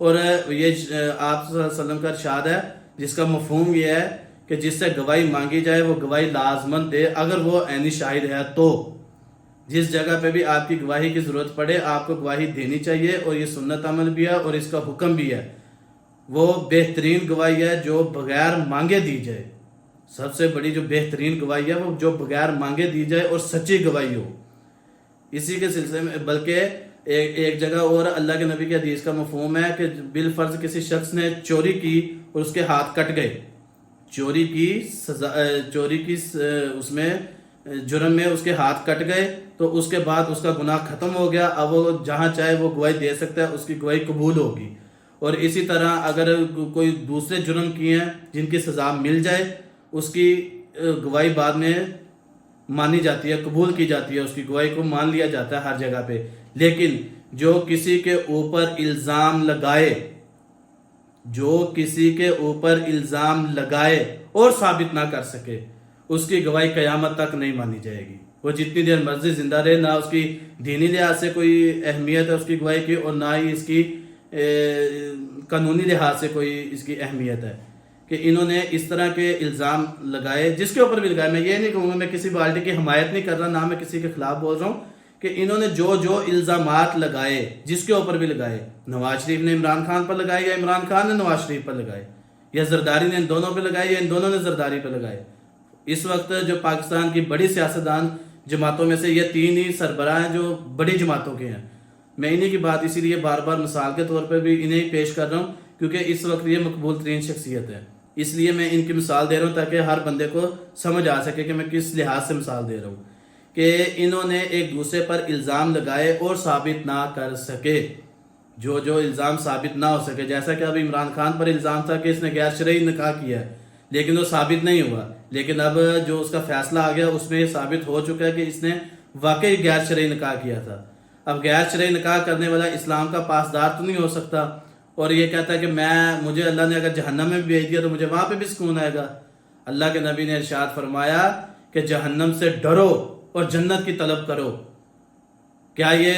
اور یہ آپ صلی اللہ علیہ وسلم کا ارشاد ہے جس کا مفہوم یہ ہے کہ جس سے گواہی مانگی جائے وہ گواہی لازمن دے اگر وہ عینی شاہد ہے تو جس جگہ پہ بھی آپ کی گواہی کی ضرورت پڑے آپ کو گواہی دینی چاہیے، اور یہ سنت عمل بھی ہے اور اس کا حکم بھی ہے۔ وہ بہترین گواہی ہے جو بغیر مانگے دی جائے، سب سے بڑی جو بہترین گواہی ہے وہ جو بغیر مانگے دی جائے اور سچی گواہی ہو۔ اسی کے سلسلے میں بلکہ ایک جگہ اور اللہ کے نبی کی حدیث کا مفہوم ہے کہ بالفرض کسی شخص نے چوری کی اور اس کے ہاتھ کٹ گئے، چوری کی اس میں جرم میں اس کے ہاتھ کٹ گئے، تو اس کے بعد اس کا گناہ ختم ہو گیا، اب وہ جہاں چاہے وہ گواہی دے سکتا ہے، اس کی گواہی قبول ہوگی۔ اور اسی طرح اگر کوئی دوسرے جرم کیے ہیں جن کی سزا مل جائے، اس کی گواہی بعد میں مانی جاتی ہے، قبول کی جاتی ہے، اس کی گواہی کو مان لیا جاتا ہے ہر جگہ پہ۔ لیکن جو کسی کے اوپر الزام لگائے اور ثابت نہ کر سکے، اس کی گواہی قیامت تک نہیں مانی جائے گی۔ وہ جتنی دیر مرضی زندہ رہے، نہ اس کی دینی لحاظ سے کوئی اہمیت ہے اس کی گواہی کی، اور نہ ہی اس کی قانونی لحاظ سے کوئی اس کی اہمیت ہے، کہ انہوں نے اس طرح کے الزام لگائے، جس کے اوپر بھی لگائے۔ میں یہ نہیں کہوں گا، میں کسی پارٹی کی حمایت نہیں کر رہا، نہ میں کسی کے خلاف بول رہا ہوں، کہ انہوں نے جو الزامات لگائے، جس کے اوپر بھی لگائے، نواز شریف نے عمران خان پر لگائے یا عمران خان نے نواز شریف پر لگائے، یا زرداری نے ان دونوں پہ لگائے یا ان دونوں نے زرداری پہ لگائے۔ اس وقت جو پاکستان کی بڑی سیاستدان جماعتوں میں سے یہ 3 ہی سربراہ ہیں جو بڑی جماعتوں کے ہیں۔ میں انہی کی بات اسی لیے بار بار مثال کے طور پر بھی انہیں پیش کر رہا ہوں، کیونکہ اس وقت یہ مقبول ترین شخصیت ہے، اس لیے میں ان کی مثال دے رہا ہوں تاکہ ہر بندے کو سمجھ آ سکے کہ میں کس لحاظ سے مثال دے رہا ہوں، کہ انہوں نے ایک دوسرے پر الزام لگائے اور ثابت نہ کر سکے، جو الزام ثابت نہ ہو سکے۔ جیسا کہ اب عمران خان پر الزام تھا کہ اس نے غیر شرعی نکاح کیا ہے، لیکن وہ ثابت نہیں ہوا، لیکن اب جو اس کا فیصلہ آ گیا اس میں یہ ثابت ہو چکا ہے کہ اس نے واقعی غیر شرعی نکاح کیا تھا۔ اب غیر شرعی نکاح کرنے والا اسلام کا پاسدار تو نہیں ہو سکتا، اور یہ کہتا ہے کہ مجھے اللہ نے اگر جہنم میں بھی بھیج دیا تو مجھے وہاں پہ بھی سکون آئے گا۔ اللہ کے نبی نے ارشاد فرمایا کہ جہنم سے ڈرو اور جنت کی طلب کرو۔ کیا یہ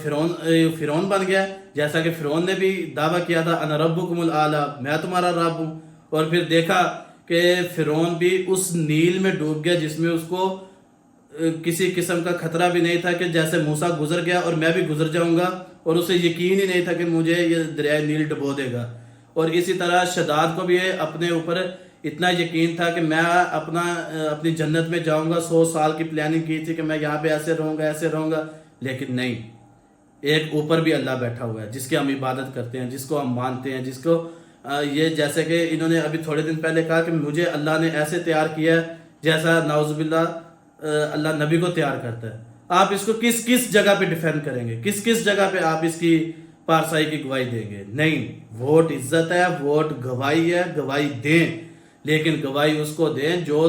فرعون بن گیا؟ جیسا کہ فرعون نے بھی دعویٰ کیا تھا انا ربکم الاعلی، میں تمہارا رب ہوں، اور پھر دیکھا کہ فرعون بھی اس نیل میں ڈوب گیا جس میں اس کو کسی قسم کا خطرہ بھی نہیں تھا، کہ جیسے موسیٰ گزر گیا اور میں بھی گزر جاؤں گا، اور اسے یقین ہی نہیں تھا کہ مجھے یہ دریائے نیل ڈبو دے گا۔ اور اسی طرح شداد کو بھی اپنے اوپر اتنا یقین تھا کہ میں اپنی جنت میں جاؤں گا، 100 سال کی پلاننگ کی تھی کہ میں یہاں پہ ایسے رہوں گا، لیکن نہیں، ایک اوپر بھی اللہ بیٹھا ہوا ہے جس کی ہم عبادت کرتے ہیں، جس کو ہم مانتے ہیں، جس کو یہ جیسے کہ انہوں نے ابھی تھوڑے دن پہلے کہا کہ مجھے اللہ نے ایسے تیار کیا ہے جیسا نعوذ باللہ اللہ نبی کو تیار کرتا ہے۔ آپ اس کو کس جگہ پہ ڈیفینڈ کریں گے؟ کس جگہ پہ آپ اس کی پارسائی کی گواہی دیں گے؟ نہیں، ووٹ عزت ہے، ووٹ گواہی ہے، گواہی دیں، لیکن گواہی اس کو دیں جو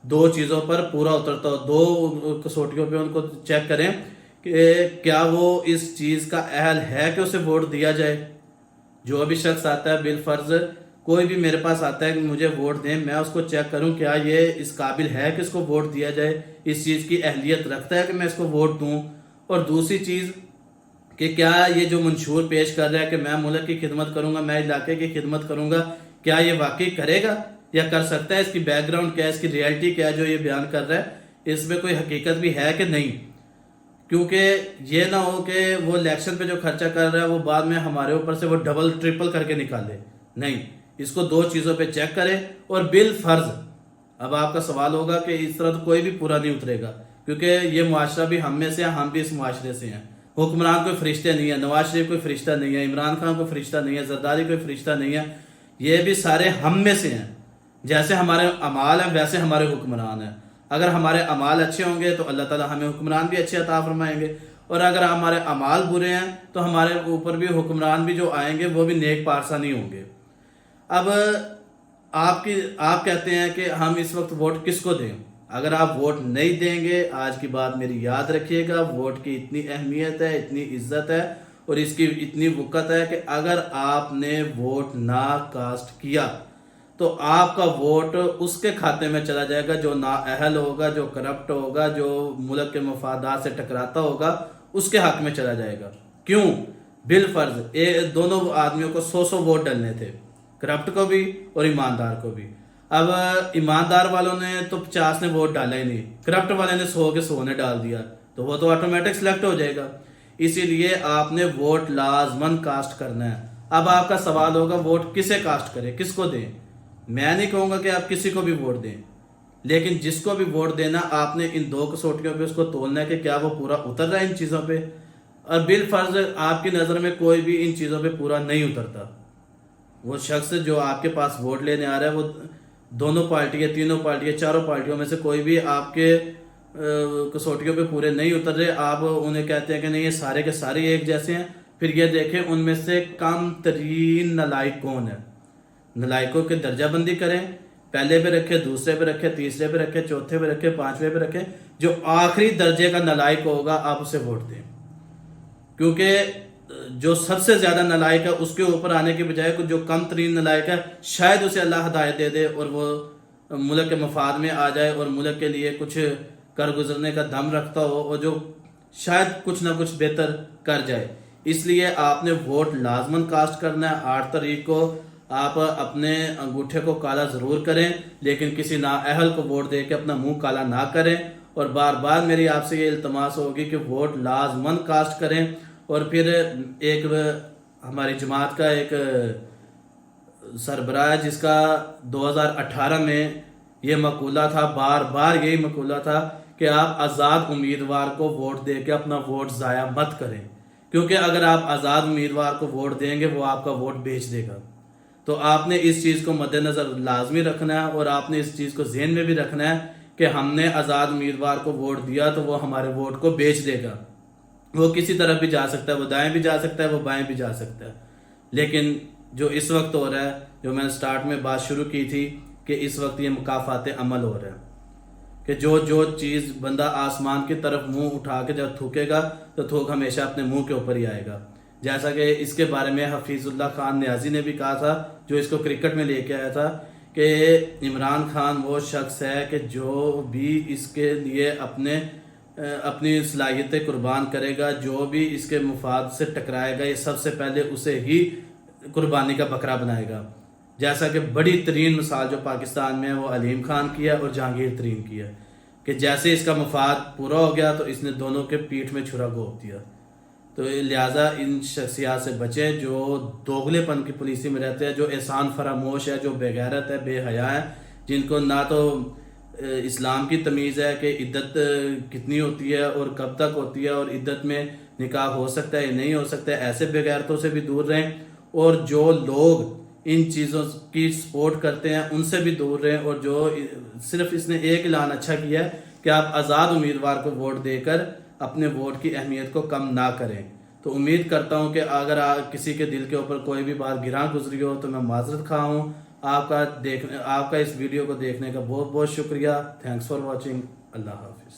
دو چیزوں پر پورا اترتا ہو، 2 کسوٹیوں پہ ان کو چیک کریں کہ کیا وہ اس چیز کا اہل ہے کہ اسے ووٹ دیا جائے۔ جو بھی شخص آتا ہے بالفرض، کوئی بھی میرے پاس آتا ہے کہ مجھے ووٹ دیں، میں اس کو چیک کروں کیا یہ اس قابل ہے کہ اس کو ووٹ دیا جائے، اس چیز کی اہلیت رکھتا ہے کہ میں اس کو ووٹ دوں۔ اور دوسری چیز کہ کیا یہ جو منشور پیش کر رہا ہے کہ میں ملک کی خدمت کروں گا، میں علاقے کی خدمت کروں گا، کیا یہ واقعی کرے گا یا کر سکتا ہے؟ اس کی بیک گراؤنڈ کیا ہے، اس کی ریئلٹی کیا ہے جو یہ بیان کر رہا ہے، اس میں کوئی حقیقت بھی ہے کہ نہیں؟ کیونکہ یہ نہ ہو کہ وہ الیکشن پہ جو خرچہ کر رہا ہے وہ بعد میں ہمارے اوپر سے وہ ڈبل ٹرپل کر کے نکالے۔ نہیں، اس کو 2 چیزوں پہ چیک کرے، اور بالفرض اب آپ کا سوال ہوگا کہ اس طرح تو کوئی بھی پورا نہیں اترے گا، کیونکہ یہ معاشرہ بھی ہم میں سے ہے، ہم بھی اس معاشرے سے ہیں۔ حکمران کوئی فرشتے نہیں ہے، نواز شریف کوئی فرشتہ نہیں ہے، عمران خان کوئی فرشتہ نہیں ہے، زرداری کوئی فرشتہ نہیں ہے، یہ بھی سارے ہم میں سے ہیں۔ جیسے ہمارے اعمال ہیں ویسے ہمارے حکمران ہیں۔ اگر ہمارے اعمال اچھے ہوں گے تو اللہ تعالیٰ ہمیں حکمران بھی اچھے عطا فرمائیں گے، اور اگر ہمارے اعمال برے ہیں تو ہمارے اوپر بھی حکمران بھی جو آئیں گے وہ بھی نیک پارسا نہیں ہوں گے۔ اب آپ کہتے ہیں کہ ہم اس وقت ووٹ کس کو دیں؟ اگر آپ ووٹ نہیں دیں گے، آج کی بات میری یاد رکھیے گا، ووٹ کی اتنی اہمیت ہے، اتنی عزت ہے، اور اس کی اتنی وقت ہے کہ اگر آپ نے ووٹ نہ کاسٹ کیا تو آپ کا ووٹ اس کے کھاتے میں چلا جائے گا جو نااہل ہوگا، جو کرپٹ ہوگا، جو ملک کے مفادات سے ٹکراتا ہوگا، اس کے حق میں چلا جائے گا۔ کیوں؟ بالفرض دونوں آدمیوں کو 100 ووٹ ڈالنے تھے، کرپٹ کو بھی اور ایماندار کو بھی۔ اب ایماندار والوں نے تو 50 نے ووٹ ڈالا ہی نہیں، کرپٹ والے نے 100 کے 100 نے ڈال دیا، تو وہ تو آٹومیٹک سلیکٹ ہو جائے گا۔ اسی لیے آپ نے ووٹ لازمن کاسٹ کرنا ہے۔ اب آپ کا سوال ہوگا ووٹ کسے کاسٹ کرے، کس کو دیں؟ میں نہیں کہوں گا کہ آپ کسی کو بھی ووٹ دیں، لیکن جس کو بھی ووٹ دینا آپ نے ان 2 کسوٹیوں پہ اس کو تولنا ہے کہ کیا وہ پورا اتر رہا ہے ان چیزوں پہ، اور بالفرض آپ کی نظر میں کوئی بھی ان چیزوں پہ پورا نہیں اترتا، وہ شخص جو آپ کے پاس ووٹ لینے آ رہا ہے وہ دونوں پارٹیاں، تینوں پارٹیاں، چاروں پارٹیوں میں سے کوئی بھی آپ کے کسوٹیوں پہ پورے نہیں اتر رہے، آپ انہیں کہتے ہیں کہ نہیں یہ سارے کے سارے ایک جیسے ہیں، پھر یہ دیکھیں ان میں سے کم ترین نالائق کون ہے، نالائقوں کے درجہ بندی کریں، پہلے پہ رکھے، دوسرے پہ رکھے، تیسرے پہ رکھے، چوتھے پہ رکھے، 5ویں پہ رکھے، جو آخری درجے کا نالائق ہوگا آپ اسے ووٹ دیں، کیونکہ جو سب سے زیادہ نالائق ہے اس کے اوپر آنے کے بجائے جو کم ترین نالائق ہے شاید اسے اللہ ہدایت دے دے اور وہ ملک کے مفاد میں آ جائے اور ملک کے لیے کچھ کر گزرنے کا دم رکھتا ہو اور جو شاید کچھ نہ کچھ بہتر کر جائے۔ اس لیے آپ نے ووٹ لازمن کاسٹ کرنا ہے۔ 8 تاریخ کو آپ اپنے انگوٹھے کو کالا ضرور کریں، لیکن کسی نااہل کو ووٹ دے کے اپنا منہ کالا نہ کریں، اور بار بار میری آپ سے یہ التماس ہوگی کہ ووٹ لازمن کاسٹ کریں۔ اور پھر ایک ہماری جماعت کا ایک سربراہ ہے جس کا 2018 میں یہ مقولہ تھا، بار بار یہی مقولہ تھا کہ آپ آزاد امیدوار کو ووٹ دے کے اپنا ووٹ ضائع مت کریں، کیونکہ اگر آپ آزاد امیدوار کو ووٹ دیں گے وہ آپ کا ووٹ بیچ دے گا۔ تو آپ نے اس چیز کو مد نظر لازمی رکھنا ہے، اور آپ نے اس چیز کو ذہن میں بھی رکھنا ہے کہ ہم نے آزاد امیدوار کو ووٹ دیا تو وہ ہمارے ووٹ کو بیچ دے گا۔ وہ کسی طرف بھی جا سکتا ہے، وہ دائیں بھی جا سکتا ہے، وہ بائیں بھی جا سکتا ہے، لیکن جو اس وقت ہو رہا ہے، جو میں نے سٹارٹ میں بات شروع کی تھی کہ اس وقت یہ مکافات عمل ہو رہا ہے کہ جو چیز بندہ آسمان کی طرف منہ اٹھا کے جب تھوکے گا تو تھوک ہمیشہ اپنے منہ کے اوپر ہی آئے گا۔ جیسا کہ اس کے بارے میں حفیظ اللہ خان نیازی نے بھی کہا تھا، جو اس کو کرکٹ میں لے کے آیا تھا، کہ عمران خان وہ شخص ہے کہ جو بھی اس کے لیے اپنی صلاحیتیں قربان کرے گا، جو بھی اس کے مفاد سے ٹکرائے گا، یہ سب سے پہلے اسے ہی قربانی کا بکرا بنائے گا۔ جیسا کہ بڑی ترین مثال جو پاکستان میں ہے وہ علیم خان کی ہے اور جہانگیر ترین کی ہے، کہ جیسے اس کا مفاد پورا ہو گیا تو اس نے دونوں کے پیٹھ میں چھرا گھونپ دیا۔ تو لہٰذا ان شخصیات سے بچیں جو دوغلے پن کی پالیسی میں رہتے ہیں، جو احسان فراموش ہے، جو بے غیرت ہے، بے حیا ہے، جن کو نہ تو اسلام کی تمیز ہے کہ عدت کتنی ہوتی ہے اور کب تک ہوتی ہے، اور عدت میں نکاح ہو سکتا ہے یا نہیں ہو سکتا ہے، ایسے بے غیرتوں سے بھی دور رہیں، اور جو لوگ ان چیزوں کی سپورٹ کرتے ہیں ان سے بھی دور رہیں، اور جو صرف اس نے ایک اعلان اچھا کیا ہے کہ آپ آزاد امیدوار کو ووٹ دے کر اپنے ووٹ کی اہمیت کو کم نہ کریں۔ تو امید کرتا ہوں کہ اگر کسی کے دل کے اوپر کوئی بھی بات گراں گزری ہو تو میں معذرت خواہ ہوں۔ آپ کا اس ویڈیو کو دیکھنے کا بہت بہت شکریہ۔ Thanks for watching. اللہ حافظ۔